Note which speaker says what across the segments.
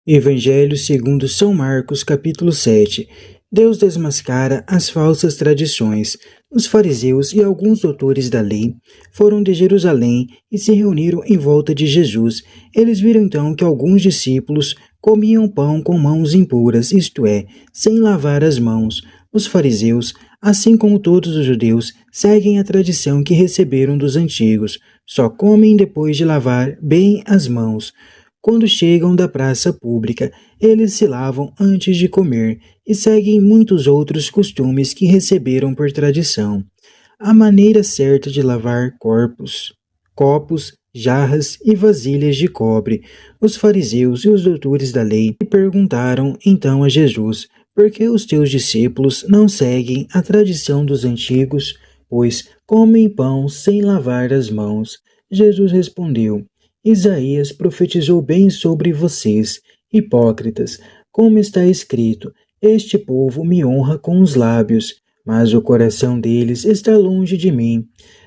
Speaker 1: Evangelho segundo São Marcos, capítulo 7. Deus desmascara as falsas tradições. Os fariseus e alguns doutores da lei foram de Jerusalém e se reuniram em volta de Jesus. Eles viram então que alguns discípulos comiam pão com mãos impuras, isto é, sem lavar as mãos. Os fariseus, assim como todos os judeus, seguem a tradição que receberam dos antigos. Só comem depois de lavar bem as mãos. Quando chegam da praça pública, eles se lavam antes de comer e seguem muitos outros costumes que receberam por tradição. A maneira certa de lavar copos, jarras e vasilhas de cobre. Os fariseus e os doutores da lei perguntaram então a Jesus: por que os teus discípulos não seguem a tradição dos antigos, pois comem pão sem lavar as mãos? Jesus respondeu: Isaías profetizou bem sobre vocês, hipócritas, como está escrito: este povo me honra com os lábios, mas o coração deles está longe de mim.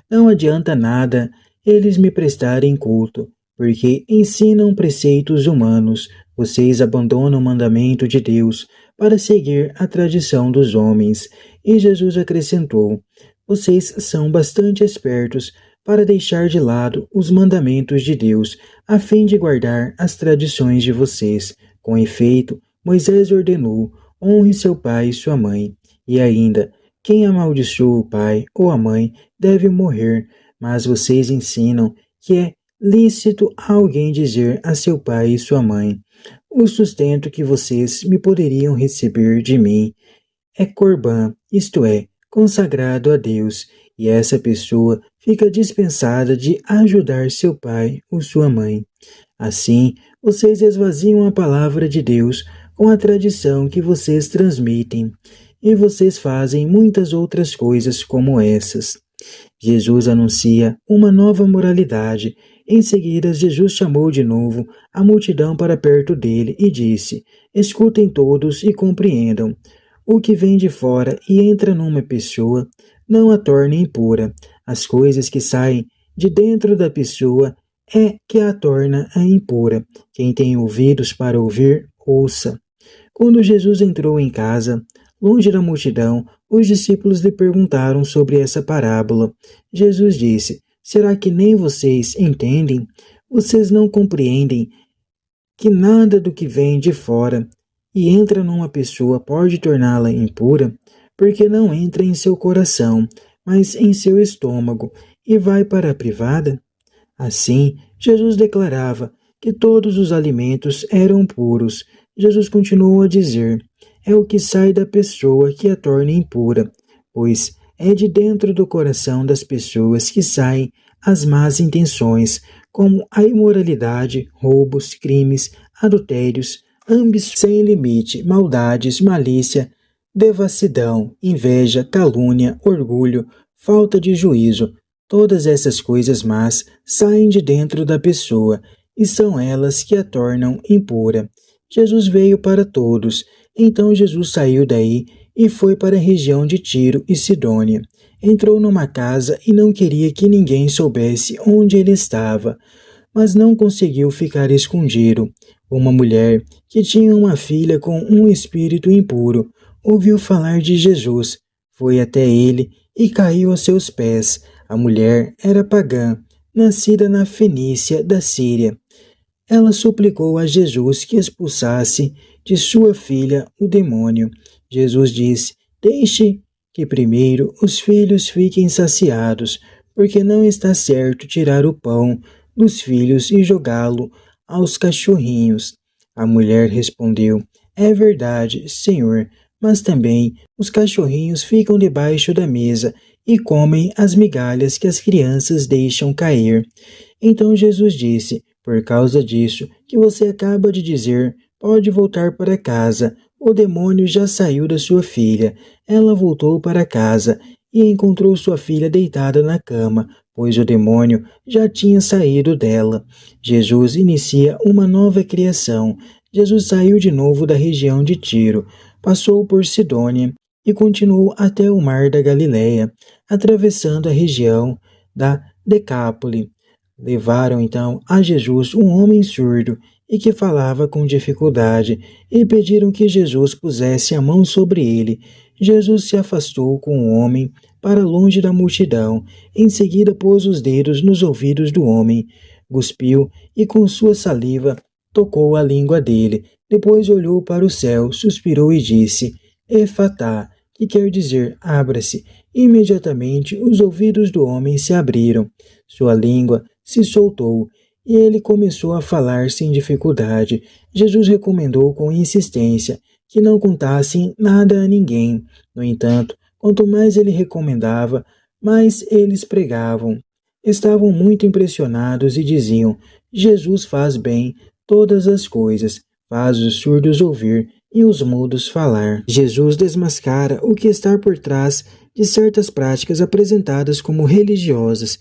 Speaker 1: Não adianta nada eles me prestarem culto, porque ensinam preceitos humanos. Vocês abandonam o mandamento de Deus para seguir a tradição dos homens. E Jesus acrescentou: vocês são bastante espertos para deixar de lado os mandamentos de Deus, a fim de guardar as tradições de vocês. Com efeito, Moisés ordenou: honre seu pai e sua mãe. E ainda, quem amaldiçoa o pai ou a mãe deve morrer. Mas vocês ensinam que é lícito a alguém dizer a seu pai e sua mãe: o sustento que vocês me poderiam receber de mim é corbã, isto é, consagrado a Deus, e essa pessoa fica dispensada de ajudar seu pai ou sua mãe. Assim, vocês esvaziam a palavra de Deus com a tradição que vocês transmitem, e vocês fazem muitas outras coisas como essas. Jesus anuncia uma nova moralidade. Em seguida, Jesus chamou de novo a multidão para perto dele e disse: escutem todos e compreendam. O que vem de fora e entra numa pessoa não a torna impura. As coisas que saem de dentro da pessoa é que a torna impura. Quem tem ouvidos para ouvir, ouça. Quando Jesus entrou em casa, longe da multidão, os discípulos lhe perguntaram sobre essa parábola. Jesus disse: será que nem vocês entendem? Vocês não compreendem que nada do que vem de fora e entra numa pessoa pode torná-la impura, porque não entra em seu coração, mas em seu estômago, e vai para a privada? Assim, Jesus declarava que todos os alimentos eram puros. Jesus continuou a dizer: é o que sai da pessoa que a torna impura, pois é de dentro do coração das pessoas que saem as más intenções, como a imoralidade, roubos, crimes, adultérios, ambições sem limite, maldades, malícia, devassidão, inveja, calúnia, orgulho, falta de juízo. Todas essas coisas más saem de dentro da pessoa e são elas que a tornam impura. Jesus veio para todos. Então Jesus saiu daí e foi para a região de Tiro e Sidônia. Entrou numa casa e não queria que ninguém soubesse onde ele estava, mas não conseguiu ficar escondido. Uma mulher que tinha uma filha com um espírito impuro ouviu falar de Jesus, foi até ele e caiu a seus pés. A mulher era pagã, nascida na Fenícia da Síria. Ela suplicou a Jesus que expulsasse de sua filha o demônio. Jesus disse: deixe que primeiro os filhos fiquem saciados, porque não está certo tirar o pão dos filhos e jogá-lo aos cachorrinhos. A mulher respondeu: é verdade, Senhor, mas também os cachorrinhos ficam debaixo da mesa e comem as migalhas que as crianças deixam cair. Então Jesus disse: por causa disso que você acaba de dizer, pode voltar para casa. O demônio já saiu da sua filha. Ela voltou para casa e encontrou sua filha deitada na cama, pois o demônio já tinha saído dela. Jesus inicia uma nova criação. Jesus saiu de novo da região de Tiro, passou por Sidônia e continuou até o mar da Galileia, atravessando a região da Decápole. Levaram então a Jesus um homem surdo e que falava com dificuldade, e pediram que Jesus pusesse a mão sobre ele. Jesus se afastou com o homem para longe da multidão. Em seguida pôs os dedos nos ouvidos do homem, cuspiu e com sua saliva tocou a língua dele. Depois olhou para o céu, suspirou e disse: Efatá, que quer dizer abra-se. Imediatamente os ouvidos do homem se abriram, sua língua se soltou e ele começou a falar sem dificuldade. Jesus recomendou com insistência que não contassem nada a ninguém. No entanto, quanto mais ele recomendava, mais eles pregavam. Estavam muito impressionados e diziam: Jesus faz bem todas as coisas, faz os surdos ouvir e os mudos falar. Jesus desmascara o que está por trás de certas práticas apresentadas como religiosas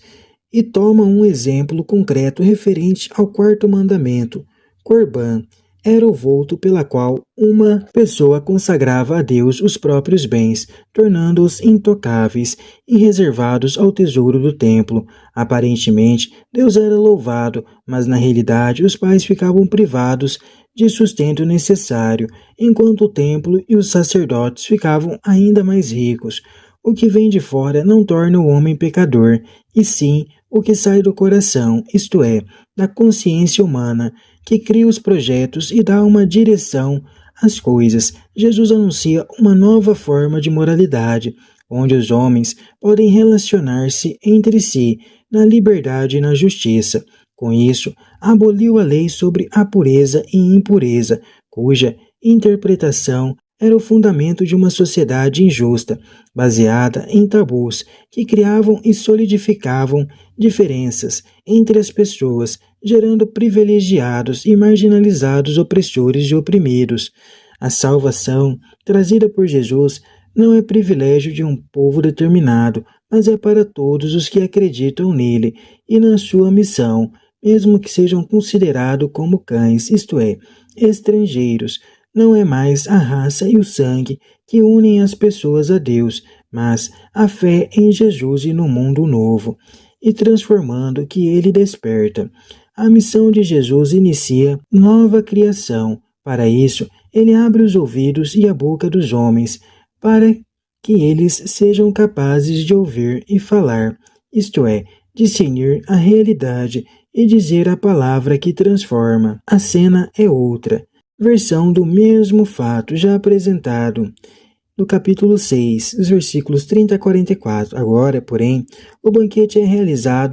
Speaker 1: e toma um exemplo concreto referente ao quarto mandamento. Corban era o vulto pela qual uma pessoa consagrava a Deus os próprios bens, tornando-os intocáveis e reservados ao tesouro do templo. Aparentemente, Deus era louvado, mas na realidade os pais ficavam privados de sustento necessário, enquanto o templo e os sacerdotes ficavam ainda mais ricos. O que vem de fora não torna o homem pecador, e sim o que sai do coração, isto é, da consciência humana, que cria os projetos e dá uma direção às coisas. Jesus anuncia uma nova forma de moralidade, onde os homens podem relacionar-se entre si na liberdade e na justiça. Com isso, aboliu a lei sobre a pureza e impureza, cuja interpretação era o fundamento de uma sociedade injusta, baseada em tabus que criavam e solidificavam diferenças entre as pessoas, gerando privilegiados e marginalizados, opressores e oprimidos. A salvação trazida por Jesus não é privilégio de um povo determinado, mas é para todos os que acreditam nele e na sua missão, mesmo que sejam considerados como cães, isto é, estrangeiros. Não é mais a raça e o sangue que unem as pessoas a Deus, mas a fé em Jesus e no mundo novo e transformando que ele desperta. A missão de Jesus inicia nova criação. Para isso, ele abre os ouvidos e a boca dos homens, para que eles sejam capazes de ouvir e falar, isto é, discernir a realidade e dizer a palavra que transforma. A cena é outra. Versão do mesmo fato já apresentado no capítulo 6, os versículos 30 a 44. Agora, porém, o banquete é realizado